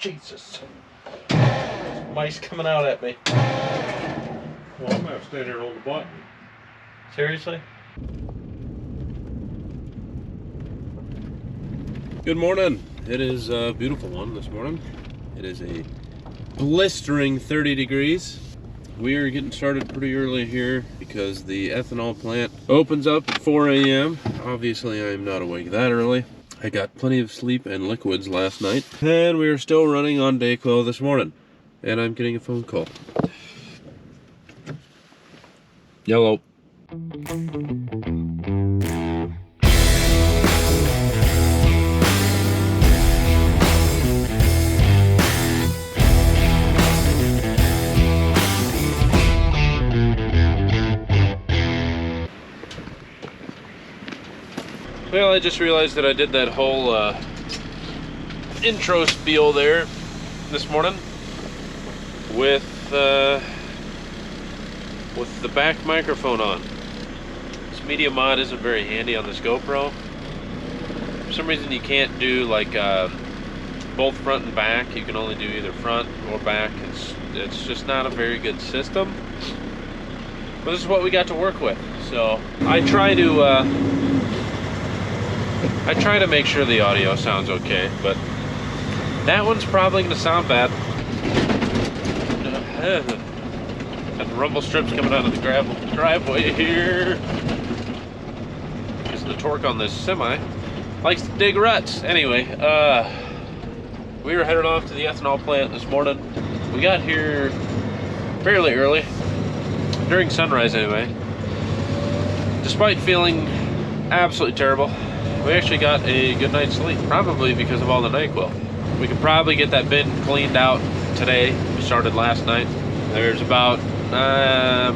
Jesus. Mice coming out at me. Well, I'm gonna have to stand here and hold the button. Seriously? Good morning. It is a beautiful one this morning. It is a blistering 30 degrees. We are getting started pretty early here because the ethanol plant opens up at 4 a.m. Obviously, I'm not awake that early. I got plenty of sleep and liquids last night, and we are still running on Dayquil this morning. And I'm getting a phone call. Yellow. Well, I just realized that I did that whole intro spiel there this morning with the back microphone on. This media mod isn't very handy on this GoPro. For some reason you can't do like both front and back. You can only do either front or back. It's just not a very good system. But this is what we got to work with. So I try to make sure the audio sounds okay, but that one's probably going to sound bad. Got the rumble strips coming out of the gravel driveway here. Because the torque on this semi likes to dig ruts. Anyway, we were headed off to the ethanol plant this morning. We got here fairly early, during sunrise anyway. Despite feeling absolutely terrible, we actually got a good night's sleep, probably because of all the NyQuil. We could probably get that bin cleaned out today. We started last night. There's about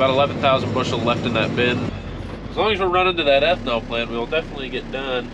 11,000 bushel left in that bin. As long as we're running to that ethanol plant, we'll definitely get done.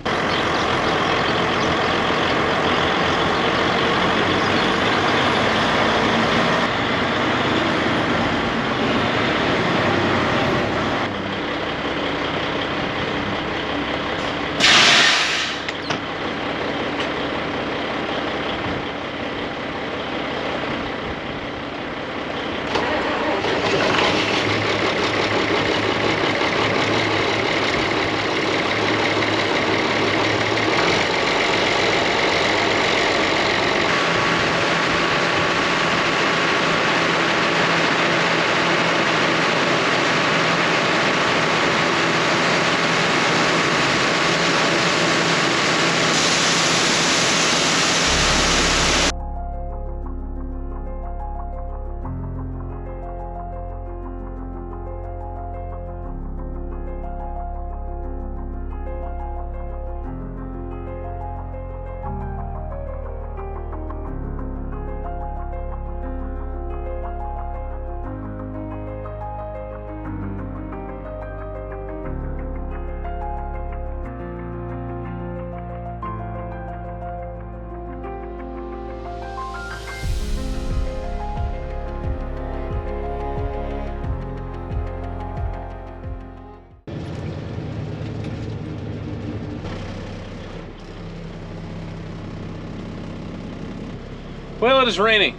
Well, it is raining.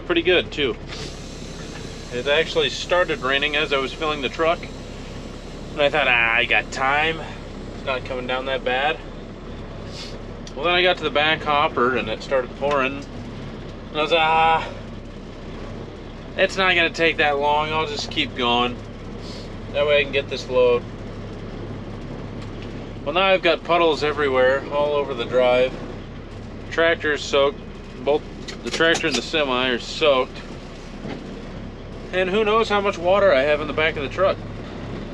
Pretty good, too. It actually started raining as I was filling the truck. And I thought, I got time. It's not coming down that bad. Well, then I got to the back hopper and it started pouring. And I was it's not going to take that long. I'll just keep going. That way I can get this load. Well, now I've got puddles everywhere, all over the drive. The tractor is soaked. Both the tractor and the semi are soaked. And who knows how much water I have in the back of the truck.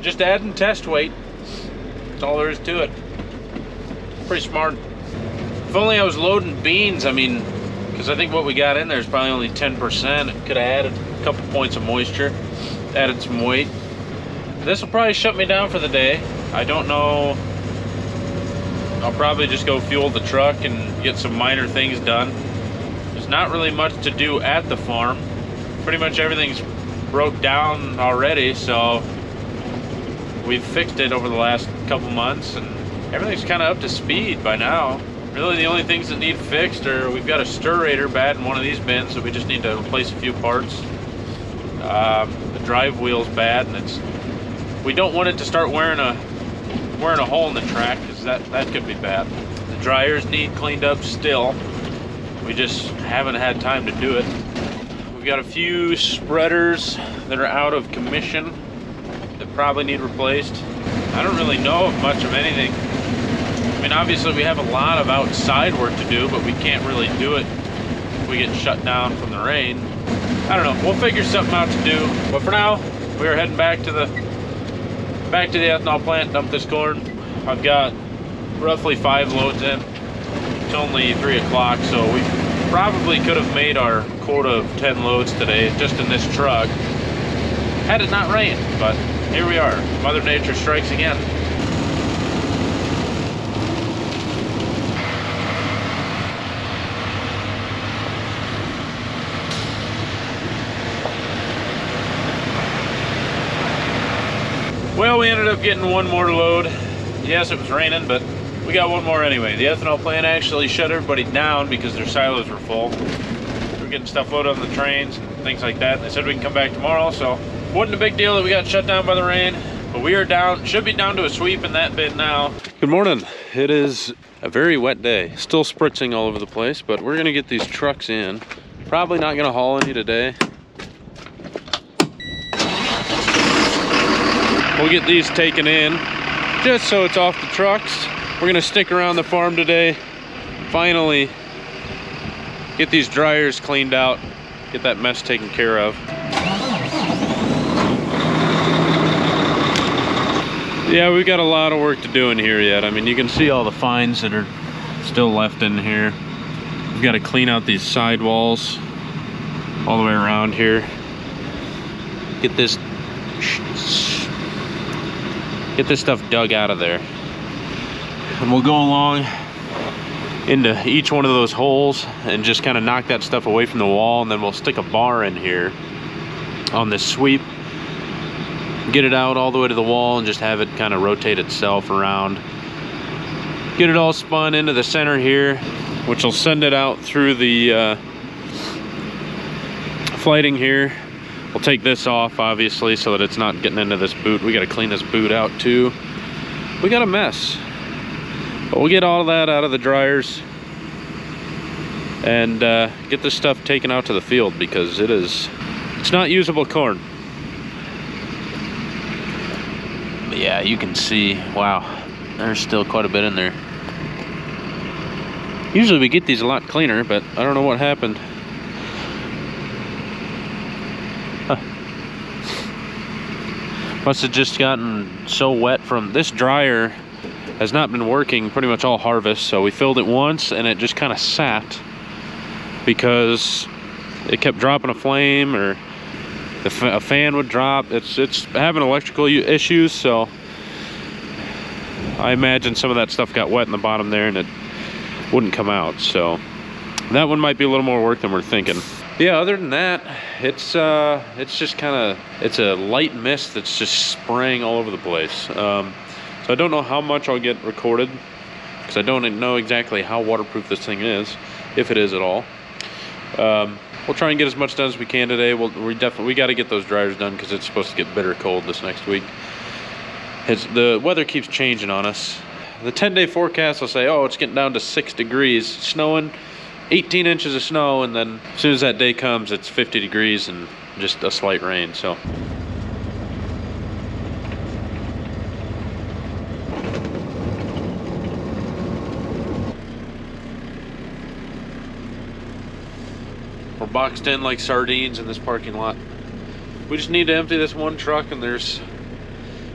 Just adding test weight. That's all there is to it. Pretty smart. If only I was loading beans, I mean, because I think what we got in there is probably only 10%. It could have added a couple points of moisture, added some weight. This will probably shut me down for the day. I don't know. I'll probably just go fuel the truck and get some minor things done. There's not really much to do at the farm. Pretty much everything's broke down already, so we've fixed it over the last couple months and everything's kind of up to speed by now. Really the only things that need fixed are we've got a stirrator bad in one of these bins, so we just need to replace a few parts. The drive wheel's bad, and we don't want it to start wearing a hole in the track, because that could be bad. The dryers need cleaned up still. We just haven't had time to do it. We've got a few spreaders that are out of commission that probably need replaced. I don't really know much of anything. I mean, obviously we have a lot of outside work to do, but we can't really do it if we get shut down from the rain. I don't know, we'll figure something out to do. But for now, we are heading back to the ethanol plant, dump this corn. I've got roughly 5 loads in. It's only 3 o'clock, so we probably could have made our quota of 10 loads today just in this truck had it not rained, but here we are. Mother Nature strikes again. Well, we ended up getting one more load. Yes, it was raining, but we got one more anyway. The ethanol plant actually shut everybody down because their silos were full. We're getting stuff loaded on the trains and things like that. They said we can come back tomorrow, so wasn't a big deal that we got shut down by the rain. But we are down, should be down to a sweep in that bin now. Good morning. It is a very wet day. Still spritzing all over the place, but we're gonna get these trucks in. Probably not gonna haul any today. We'll get these taken in just so it's off the trucks. We're gonna stick around the farm today, finally get these dryers cleaned out, get that mess taken care of. Yeah, we've got a lot of work to do in here yet. I mean, you can see all the fines that are still left in here. We've got to clean out these sidewalls all the way around here. Get this stuff dug out of there. And we'll go along into each one of those holes and just kind of knock that stuff away from the wall, and then we'll stick a bar in here on this sweep, get it out all the way to the wall, and just have it kind of rotate itself around. Get it all spun into the center here, which will send it out through the flighting here. We'll take this off, obviously, so that it's not getting into this boot. We got to clean this boot out too. We got a mess, but we'll get all of that out of the dryers and get this stuff taken out to the field, because it's not usable corn. But yeah, you can see, wow, there's still quite a bit in there. Usually we get these a lot cleaner, but I don't know what happened. Must have just gotten so wet from this dryer. Has not been working pretty much all harvest, so we filled it once and it just kind of sat because it kept dropping a flame, or a fan would drop. It's having electrical issues, so I imagine some of that stuff got wet in the bottom there and it wouldn't come out. So that one might be a little more work than we're thinking. Yeah, other than that, it's just kind of, it's a light mist that's just spraying all over the place. So I don't know how much I'll get recorded, because I don't know exactly how waterproof this thing is, if it is at all. We'll try and get as much done as we can today. We got to get those dryers done, because it's supposed to get bitter cold this next week. The weather keeps changing on us. The 10-day forecast will say, oh, it's getting down to 6 degrees, snowing, 18 inches of snow, and then as soon as that day comes, it's 50 degrees and just a slight rain. So we're boxed in like sardines in this parking lot. We just need to empty this one truck, and there's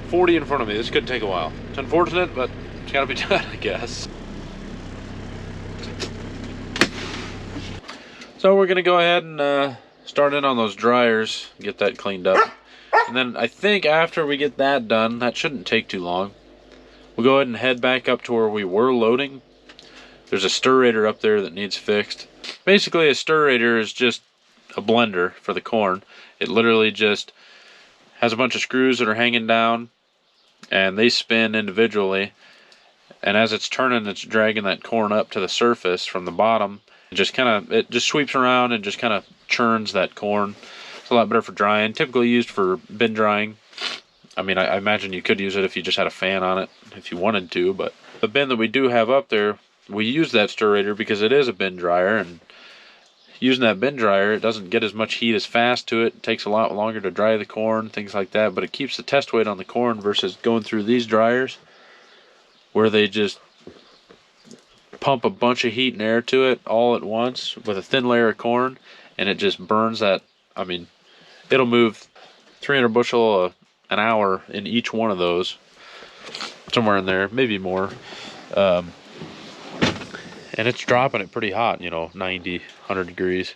40 in front of me. This could take a while. It's unfortunate, but it's gotta be done, I guess. So we're gonna go ahead and start in on those dryers, get that cleaned up. And then I think after we get that done, that shouldn't take too long, we'll go ahead and head back up to where we were loading. There's a stirrator up there that needs fixed. Basically, a stirrator is just a blender for the corn. It literally just has a bunch of screws that are hanging down, and they spin individually, and as it's turning, it's dragging that corn up to the surface from the bottom. It just sweeps around and just kind of churns that corn. It's a lot better for drying. Typically used for bin drying. I mean, I imagine you could use it if you just had a fan on it, if you wanted to, but the bin that we do have up there, we use that stirrator because it is a bin dryer, and using that bin dryer, it doesn't get as much heat as fast to it. It takes a lot longer to dry the corn, things like that, but it keeps the test weight on the corn versus going through these dryers where they just pump a bunch of heat and air to it all at once with a thin layer of corn, and it just burns that. I mean, it'll move 300 bushel an hour in each one of those, somewhere in there, maybe more. And it's dropping it pretty hot, you know, 90, 100 degrees.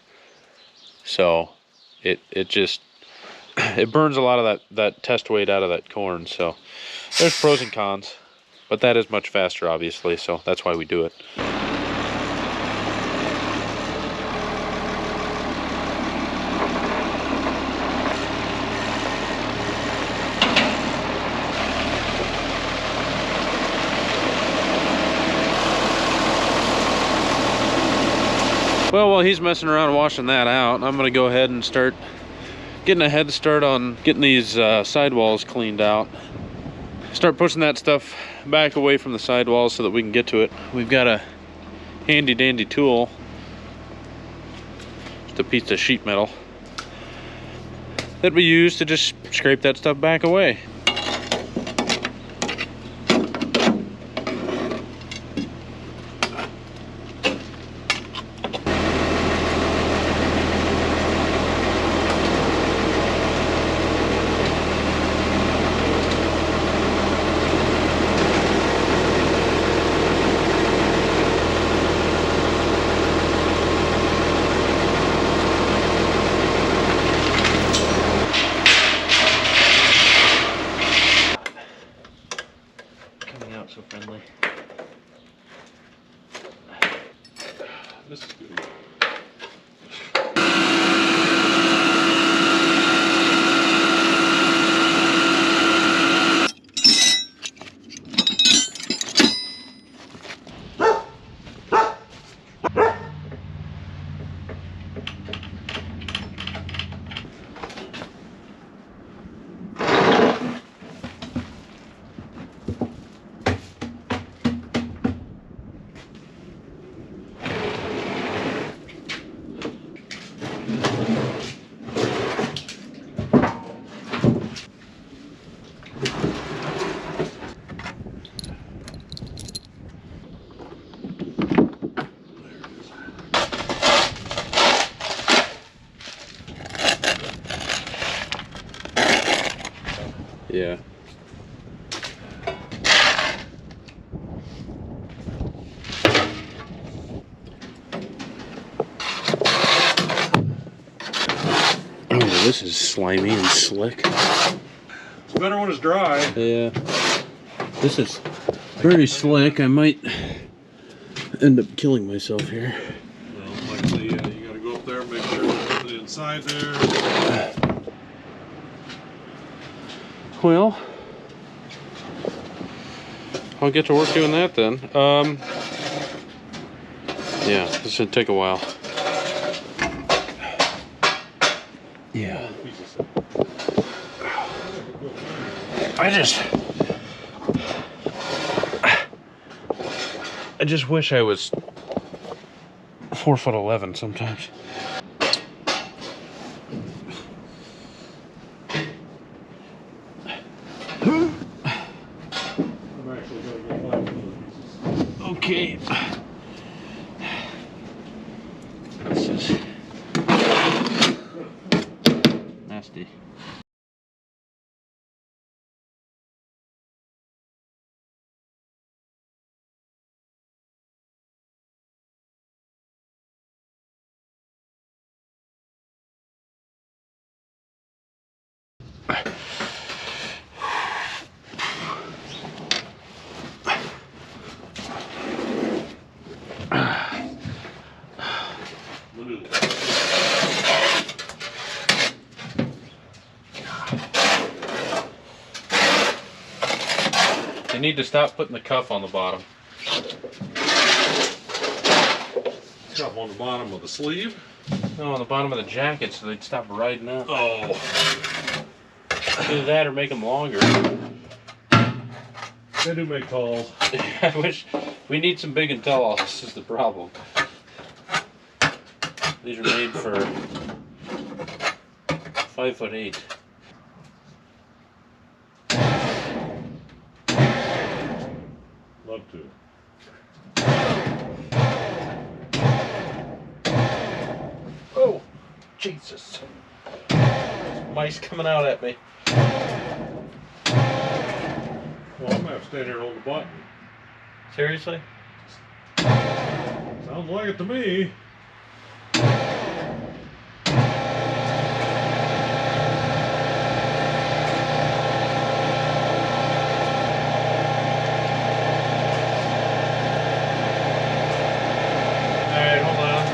So it just, it burns a lot of that test weight out of that corn. So there's pros and cons, but that is much faster, obviously. So that's why we do it. Well, while he's messing around washing that out, I'm gonna go ahead and start getting a head start on getting these sidewalls cleaned out. Start pushing that stuff back away from the sidewalls so that we can get to it. We've got a handy dandy tool, just a piece of sheet metal that we use to just scrape that stuff back away. So friendly. This is good. Yeah. Oh, this is slimy and slick. It's better when it's dry. Yeah. This is very slick. I might end up killing myself here. Well, like I say, you gotta go up there and make sure there's nothing inside there. Well, I'll get to work doing that then. Yeah, this should take a while. Yeah. I just wish I was 4'11" sometimes. Okay. This is nasty. You need to stop putting the cuff on the bottom. Up on the bottom of the sleeve. No, on the bottom of the jacket so they'd stop riding up. Oh. Either that or make them longer. They do make calls. I wish we need some big and tall. This is the problem. These are made for 5'8". Love to. Oh, Jesus! Mice coming out at me. Well, I'm gonna have to stand here and hold the button. Seriously? Sounds like it to me. Alright, hold on.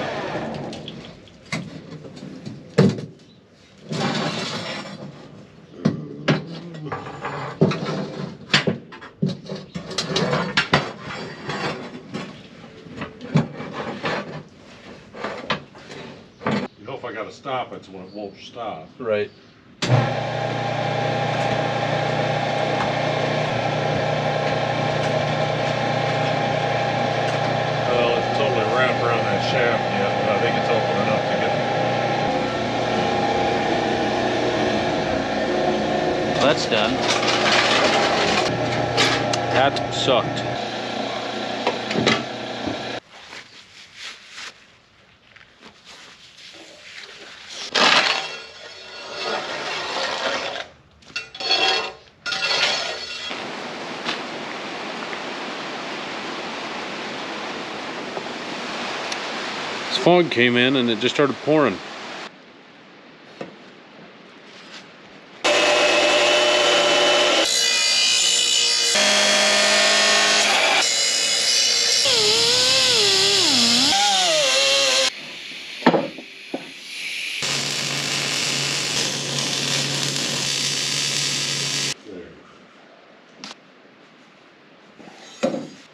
You know, if I gotta stop, it's when it won't stop. Right. Well, it's totally wrapped around that shaft yet, but I think it's open enough to get. That's done. That sucked. This fog came in and it just started pouring.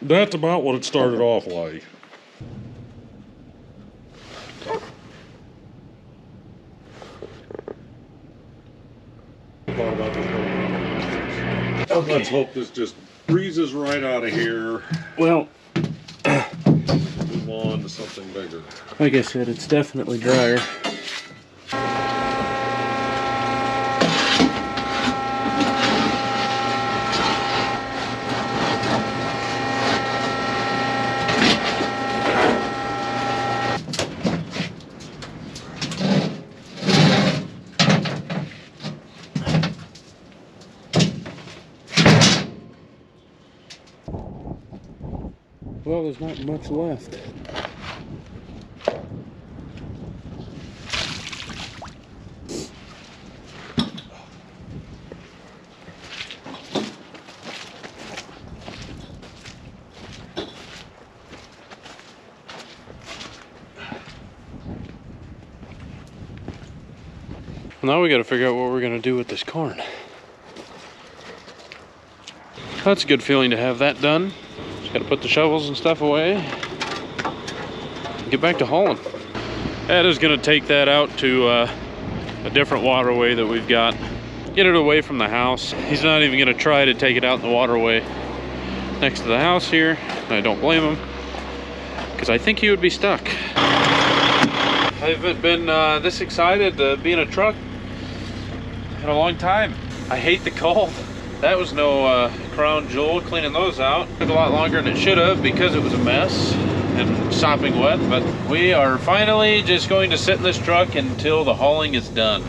That's about what it started off like. Okay. Let's hope this just breezes right out of here. Well, Move on to something bigger. like I said, it's definitely drier. Well, there's not much left. Now we got to figure out what we're going to do with this corn. That's a good feeling to have that done. Just got to put the shovels and stuff away. Get back to hauling. Ed is going to take that out to a different waterway that we've got. Get it away from the house. He's not even going to try to take it out in the waterway next to the house here. I don't blame him, because I think he would be stuck. I haven't been this excited to be in a truck in a long time. I hate the cold. That was no crown jewel, cleaning those out. Took a lot longer than it should have because it was a mess and sopping wet, but we are finally just going to sit in this truck until the hauling is done.